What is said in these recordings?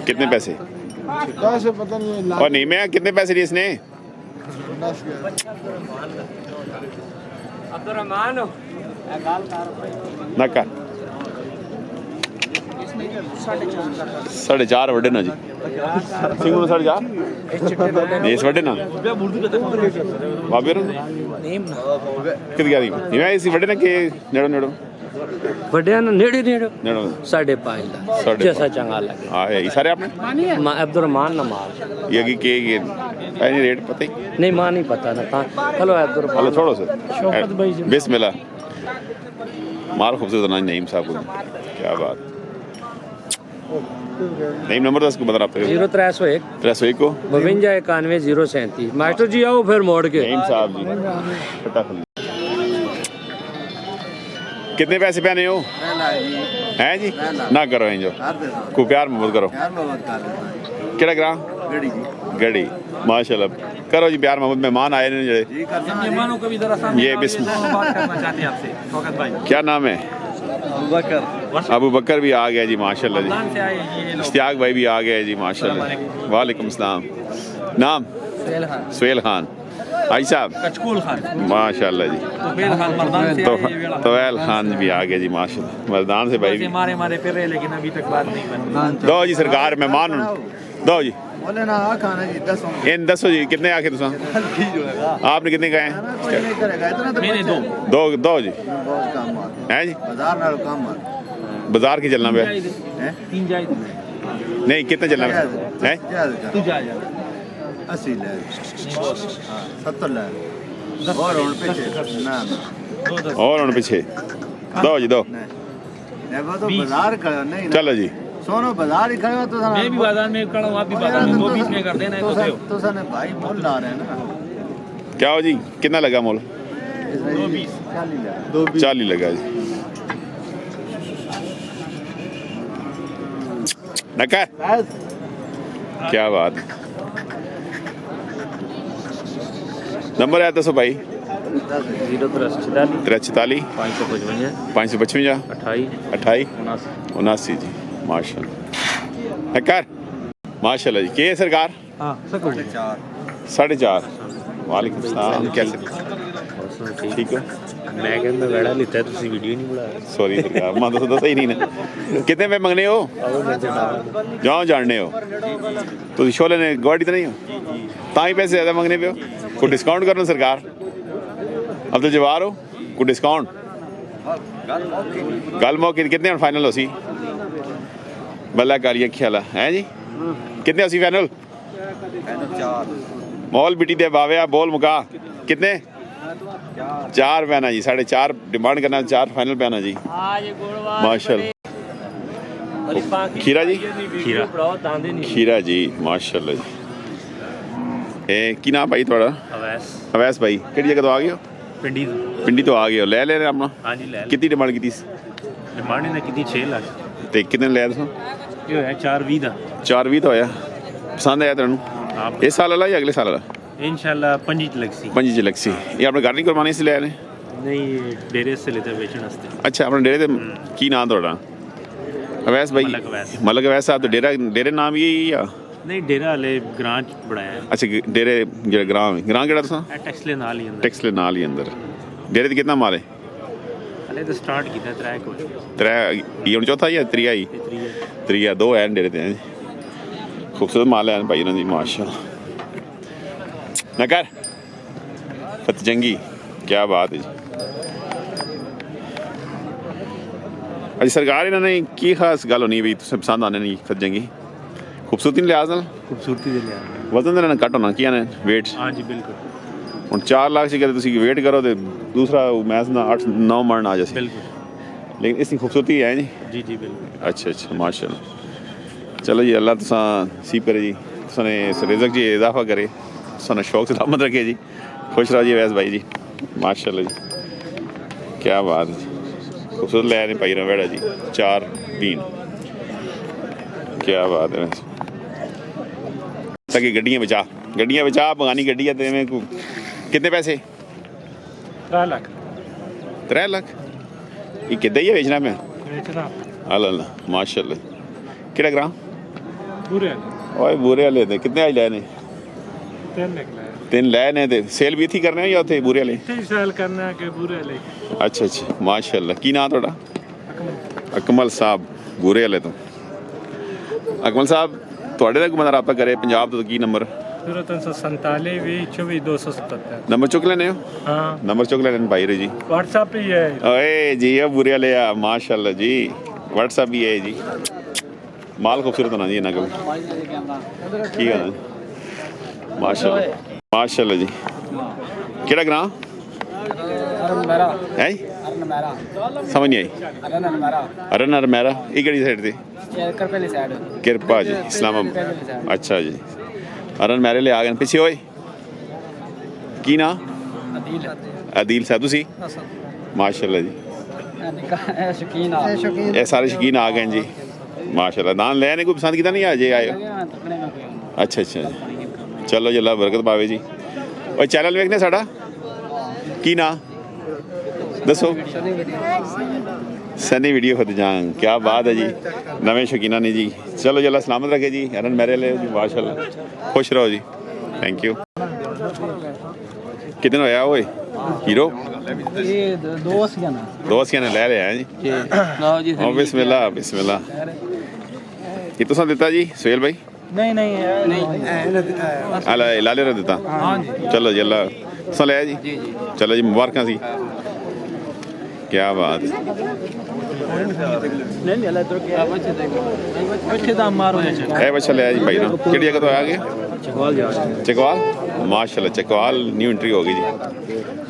कितने पैसे? पैसे पता नहीं। और नहीं मैं कितने पैसे दिए इसने? अब्दुर्रहमान ना कर 4.5 वड्डे ना जी सिंह 4.5 इस वड्डे ना बाबे कित गया नहीं मैं इसी वड्डे ना के नेड़ो नेड़ो ਵੱਡਿਆਂ ਨੂੰ ਨੇੜੇ ਨੇੜੇ नेड़ो 5.5 ਦਾ ਜੈਸਾ ਚੰਗਾ ਲੱਗੇ हाँ ये सारे आपने अब्दुर्रहमान ना माल ये की के ये पैनी रेट पता ही नहीं मां नहीं पता ना था चलो अब्दुर्रहमान हेलो छोड़ो सर शौकत भाई जी बिस्मिल्लाह माल खूबसूरत ना नईम साहब को क्या बात नईम नंबर 10 को बता रहा 0301 301 को 52 91 037 मास्टर जी आओ फिर मोड़ के नईम साहब जी फटाफट कितने पैसे पहने हो हैं जी ना करो इंजो को प्यार मोहब्बत करो केड़ा ग्राम गड़ी माशाल्लाह करो जी प्यार मोहब्बत मेहमान आए ने जड़े मेहमानों को भी जरा ये बिस्मिल्लाह बात करना चाहते हैं आपसे शौकत भाई क्या नाम है अबू बकर भी आ गया जी माशाल्लाह जी से आए ये लोग इश्तियाक भाई भी आ गए जी माशाल्लाह वालेकुम सलाम नाम सुहेल खान आई साहब कचकूल खान माशाल्लाह जी तोफेल खान मर्दान से आए ये वेला तोवेल खान भी आ गए जी माशाल्लाह मर्दान से भाई भी मारे मारे फिर रहे लेकिन अभी तक बात नहीं बनी दो जी सरकार मेहमान दो जी बोले ना आ खाना जी 10 इन दसो जी कितने आखे तुसा आपने कितने कहे मैंने दो दो दो जी बहुत काम हैं जी बाजार नाल काम बाजार की चलना पे तीन जाए नहीं कितने चलना पे हैं तू जा जा 80 ले 70 ले और उन पीछे ना और उन पीछे दो जी दो नहीं वो तो बाजार का नहीं चलो जी सोनो बाजार ही खड़े हो तो मैं भी बाजार में खड़ा हूँ आप भी बाजार में दो बीच में कर देना है तो सने भाई मोल ला रहे हैं ना क्या हो जी कितना लगा मोल 220 40 लगा जी नका क्या बात नंबर है दसो भाई 0344 344 555 555 28 28 79 जी माशाल्लाह कर माशाल्लाह जी के सरकार हाँ 4.5 वालेकुम सलाम कैसे ठीक हो मैं कहता वेड़ा लेता है तुसी वीडियो नहीं बनाया सॉरी सरकार मैं तो दस ही नहीं ना कितने पे मंगने हो जाओ जानने हो तो शोले ने गाड़ी तो नहीं हो ताई पैसे ज़्यादा मंगने पे हो कोई डिस्काउंट करना सरकार अब तो जवार हो कोई डिस्काउंट गल मौके कितने फाइनल हो सी बल्ला कालिया ख्याला है जी कितने हो सी फाइनल मॉल बिटी दे बावे बोल मुका कितने 4 पैना जी 4.5 डिमांड करना 4 फाइनल पैना जी माशाल्लाह खीरा जी खीरा जी माशाल्लाह जी की नाम भाई थोड़ा अवैस भाई किहड़ी जगह तो आ गए हो पिंडी तो आ गए हो ले ले अपना हाँ जी ले कितनी डिमांड की डिमांड ने की 6 लाख ते कितने लिया तुम ये है 420 ਦਾ 420 तो होया पसंद आया तेन इस साल वाला या अगले साल वाला इंशाल्लाह 5 लक्सी 5 लक्सी ये अपने घर नहीं करवाने से ले आए नहीं डेरे से लेते बेचने वास्ते अच्छा अपने डेरे ते की नाम थोड़ा अवैस भाई मलक अवैस साहब तो डेरे नाम यही या नहीं डेरा वाले ग्रां च बनाया है अच्छा डेरे जेड़ा ग्रां केड़ा तुसा टैक्सले नाल ही अंदर टैक्सले नाल ही अंदर डेरे ते कितना माल है हले तो स्टार्ट कीता 3 को 3 ये हुन चौथा या त्रिया ही त्रिया 2 हैं डेरे ते खूबसूरत माल है भाई उन्होंने माशाल्लाह ना कर फतजंगी क्या बात है जी अच्छा सरकार इन्होंने की खास गल होनी भी तुसें पसंद आने नहीं फतजंगी खूबसूरती लिहाज नाल खूबसूरती दे लिया वजन दे नाल घट होना की ने वेट हाँ जी बिल्कुल ਹੁਣ 4 लाख से तुसी वेट करो तो दूसरा मैच ना 8-9 मरण आ जाए बिल्कुल लेकिन इसकी खूबसूरती है जी जी जी बिल्कुल अच्छा अच्छा माशाल्लाह चलो जी अल्लाह तुसा सी करे जी तुसने रिज़्क जी इजाफा करे तुसने शौक सलामत रखे जी खुश रहो जी वैस भाई जी माशाल्लाह जी क्या बात है खूबसूरत ले नहीं पाई रहा बेड़ा जी 4 बीन क्या बात है ताकि गड्डियाँ बचा बगानी गड्डी है में कितने पैसे 3 लाख 3 लाख ये कितना ही है बेचना में बेचना अल्लाह माशाल्लाह ਕਿਹੜਾ ਗ੍ਰਾਂ ਪੂਰੇ ਓਏ ਬੂਰੇ ਵਾਲੇ ਦੇ ਕਿੰਨੇ ਅੱਜ ਲੈ ਨੇ 3 ਨਿਕਲੇ ਤਿੰਨ ਲੈ ਨੇ ਤੇ ਸੇਲ ਵੀ ਇੱਥੇ ਹੀ ਕਰਨੇ ਆ ਜਾਂ ਉੱਥੇ ਬੂਰੇ ਵਾਲੇ ਇੱਥੇ ਸੈਲ ਕਰਨਾ ਕਿ ਪੂਰੇ ਲਈ ਅੱਛਾ ਅੱਛਾ ਮਾਸ਼ਾਅੱਲਾ ਕੀ ਨਾਂ ਤੁਹਾਡਾ ਅਕਮਲ ਸਾਹਿਬ ਬੂਰੇ ਵਾਲੇ ਤੋਂ ਅਕਮਲ ਸਾਹਿਬ ਤੁਹਾਡੇ ਨਾਲ ਕੋਈ ਬੰਦਾ ਰਾਬਤਾ ਕਰੇ ਪੰਜਾਬ ਤੋਂ ਕੀ ਨੰਬਰ 0347 24 277 ਨੰਬਰ ਚੁੱਕ ਲੈਣੇ ਹੋ हाँ ਨੰਬਰ ਚੁੱਕ ਲੈਣੇ ਭਾਈ ਰੇ ਜੀ व्हाट्सएप पे ही है ਓਏ ਜੀ ਇਹ ਬੁਰੇ ਵਾਲੇ ਆ ਮਾਸ਼ਾਅੱਲਾ ਜੀ WhatsApp ਵੀ ਹੈ ਜੀ ਮਾਲ ਖੂਬਸੂਰਤ ਹੋਣਾ ਜੀ ਇਹਨਾਂ ਕੋਲ ਕੀ ਗੱਲ ਮਾਸ਼ਾਅੱਲਾ ਮਾਸ਼ਾਅੱਲਾ ਜੀ ਕਿਹੜਾ ਗ੍ਰਾਂ ਹੈ ਸਮਝ ਨਹੀਂ ਆਈ ਅਰਨ ਮੈਰਾ ਇਹ ਕਿਹੜੀ ਸਾਈਡ ਤੇ ਕਿਰਪਾ ਜੀ ਇਸਲਾਮਾਬਾਦ ਅੱਛਾ ਜੀ ਅਰਨ ਮੈਰੇ ਲੈ ਆ ਗਏ ਪਿੱਛੇ ਓਏ ਕੀ ਨਾਂ ਆਦਿਲ ਸਾਹਿਬ ਤੁਸੀਂ ਮਾਸ਼ਾਅੱਲਾ ਜੀ ਇਹ ਸਾਰੇ ਸ਼ੌਕੀਨ ਆ ਗਏ ਜੀ ਮਾਸ਼ਾਅੱਲਾ ਨਾਮ ਲੈ ਨੇ ਕੋਈ ਪਸੰਦ ਕੀਤਾ ਨਹੀਂ ਅਜੇ ਆਏ ਅੱਛਾ ਅੱਛਾ ਚਲੋ ਜੀ ਅੱਲਾ ਬਰਕਤ ਪਾਵੇ ਜੀ ਓਏ ਚੈਨਲ ਵੇਖਨੇ ਸਾਡਾ ਕੀ ਨਾਂ ਦੱਸੋ सनी वीडियो खुद जान क्या बात है जी नवे शौकीना ने जी चलो जी अल्लाह सलामत रखे जी अरन मेरे ले जी माशाल्लाह खुश रहो जी थैंक यू कितने होया ओए हीरो ये दोस्त ने ले लिया है जी ओ बिस्मिल्लाह बिस्मिल्लाह ये तुसा देता जी सुहेल भाई नहीं अला लाले रा देता हाँ जी चलो जी अल्लाह तुसा ले जी चलो जी मुबारक सी क्या बात है ਇਹ ਬੱਚਾ ਲਿਆ ਜੀ ਭਾਈ ਨਾ ਕਿਹੜੀ ਜਗ੍ਹਾ ਤੋਂ ਆਇਆ ਗਿਆ ਚਕਵਾਲ ਮਾਸ਼ਾਅੱਲਾ ਚਕਵਾਲ ਨਿਊ ਐਂਟਰੀ ਹੋ ਗਈ ਜੀ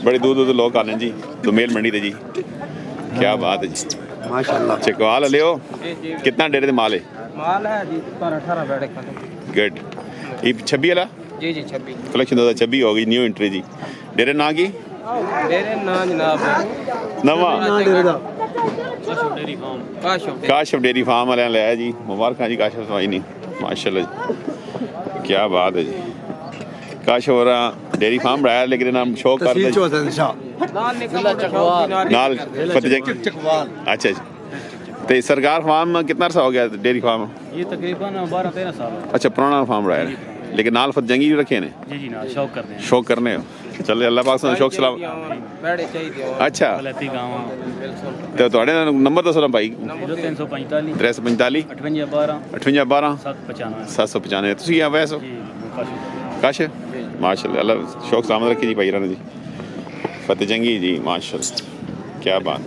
ਬੜੇ ਦੂਰ ਦੂਰ ਤੋਂ ਲੋਕ ਆਨੇ ਜੀ ਦੁਮੇਲ ਮੰਡੀ ਤੇ ਜੀ ਕੀ ਬਾਤ ਹੈ ਜੀ ਮਾਸ਼ਾਅੱਲਾ ਚਕਵਾਲ ਲਿਓ ਕਿੰਨਾ ਡੇਰੇ ਦੇ ਮਾਲ ਹੈ जी 18 बैठे गुड ये 26 वाला जी 26 कलेक्शन 2026 हो गई न्यू एंट्री जी डेरे ना की डेरे ना जनाब नवा डेरी फार्म काशफ डेरी फार्म वाले लिया जी मुबारक जी काशफ भाई नहीं माशाल्लाह जी क्या बात है जी काशफ और डेरी फार्म रहा लेकिन नाम शौक नाल चकवाल अच्छा जी तो सरकार फार्म कितना अर्सा हो गया डेरी फार्म ये तकरीबन 12-13 साल अच्छा पुराना फार्म रहा है लेकिन नाल फतजंगी भी रखे ने जी ना शौक करते हैं शौक करने हो चलो अल्लाह पाक से शौक सलाम बैठे चाहिए अच्छा गलती गाँव तो ਤੁਹਾਡੇ ਨੰਬਰ ਦੱਸੋ ਨਾ ਭਾਈ 0345 345 5812 5812 795 795 ਤੁਸੀਂ ਆ ਵੈਸੋ जी ਕਾਸ਼ ਮਾਸ਼ਾਅੱਲਾ ਅੱਲਾਹ ਸ਼ੌਕ ਸਾਮਦ ਰੱਖੀ ਜੀ ਭਾਈ ਰਾਣਾ ਜੀ ਫਤਿਹ ਜੰਗੀ ਜੀ ਮਾਸ਼ਾਅੱਲਾ ਕੀ ਬਾਤ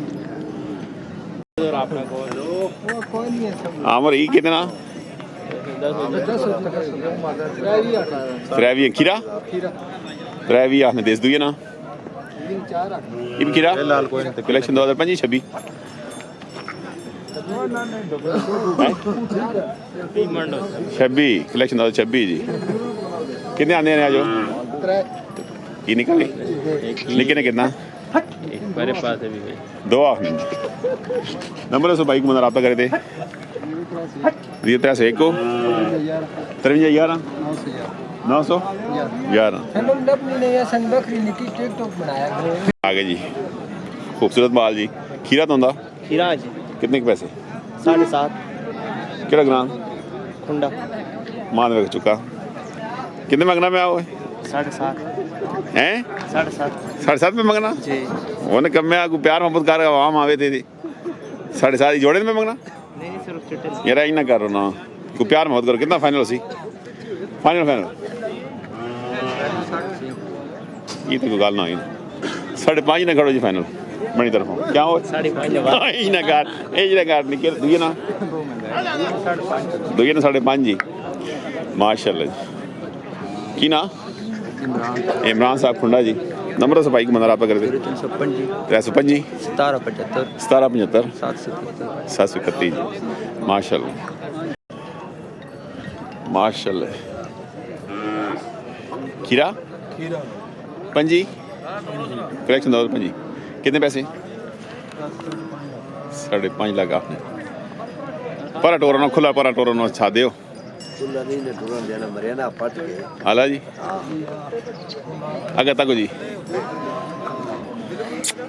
आमर ई कितना त्रेवी खीरा त्रेवी आपने देश दुई ना इब खीरा कलेक्शन 2025 26 छब्बी कलेक्शन 2026 जी कितने आने आज की निकली निके ने कितना मेरे पास है भी दो आपने नंबर सो बाइक में रब्ता करे थे 301 को 5311 900 11 आ गए जी खूबसूरत माल जी खीरा तो होंदा खीरा जी कितने के पैसे 7.5 केड़ा ग्राम कुंडा मान रख चुका कितने मंगना में आओ 7.5 हैं 7.5 में मंगना जी उन्हें कम में को प्यार मोहब्बत कर आवाम आवे थे 7.5 जोड़े में मंगना नहीं सिर्फ चिट्टे यार ही ना करो ना को प्यार मोहब्बत करो कितना फाइनल सी फाइनल ये तो कोई गल ना हुई 5.5 ना करो जी फाइनल मेरी तरफों क्या हो 5.5 ही ना कर ये ना कर निकल दुए ना 5.5 जी माशाल्लाह जी की ना इमरान साहब खुंडा जी नंबर से भाई को मंदा रब्ता कर दे 355 1775 731 जी माशाल्लाह माशाल्लाह खीरा पंजी कलेक्शन 2025 कितने पैसे 5.5 लाख आपने पर टोरनो खुला पर टोरनो छा दियो हाला जी अगर तक जी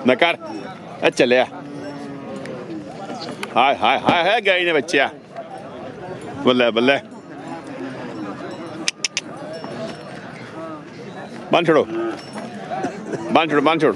नकार चलिया हाय हाय हाय हाय गई ने बच्चा ਬੱਲੇ ਬੱਲੇ ਬੰਨ ਛੋੜੋ ਬੰਨ ਛੋੜ